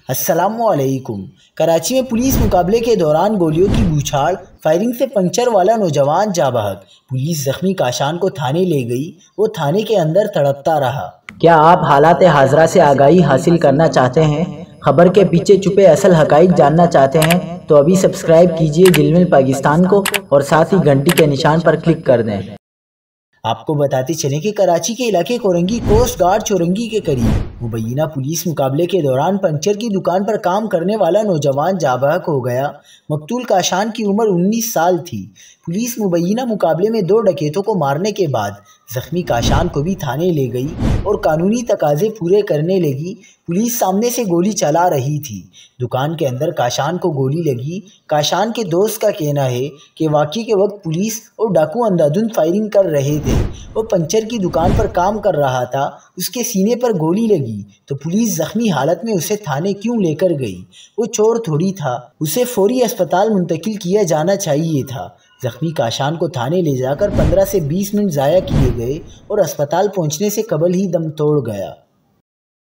अस्सलाम वालेकुम। कराची में पुलिस मुकाबले के दौरान गोलियों की बौछार, फायरिंग से पंचर वाला नौजवान जा बहक। पुलिस जख्मी काशान को थाने ले गई, वो थाने के अंदर तड़पता रहा। क्या आप हालात हाजरा से आगाही हासिल करना चाहते हैं? खबर के पीछे छुपे असल हकाइक जानना चाहते हैं? तो अभी सब्सक्राइब कीजिए जिलमिल पाकिस्तान को और साथ ही घंटी के निशान पर क्लिक कर दें। आपको बताते चलें कि कराची के इलाके कोरंगी कोस्ट गार्ड चौरंगी के करीब मुबैना पुलिस मुकाबले के दौरान पंचर की दुकान पर काम करने वाला नौजवान जाबहक हो गया। मकतूल काशान की उम्र 19 साल थी। पुलिस मुबैना मुकाबले में 2 डकैतों को मारने के बाद जख्मी काशान को भी थाने ले गई और कानूनी तकाजे पूरे करने लगी। पुलिस सामने से गोली चला रही थी। दुकान के अंदर काशान को गोली लगी। काशान के दोस्त का कहना है कि वाक़ई के वक्त पुलिस और डाकू अंधाधुंध फायरिंग कर रहे थे। वो पंचर की दुकान पर काम कर रहा था, उसके सीने पर गोली लगी तो पुलिस जख्मी हालत में उसे थाने क्यों लेकर गई? वो चोर थोड़ी था, उसे फौरी अस्पताल मुंतकिल किया जाना चाहिए था। जख्मी काशान को थाने ले जाकर 15 से 20 मिनट ज़ाया किए गए और अस्पताल पहुंचने से कबल ही दम तोड़ गया।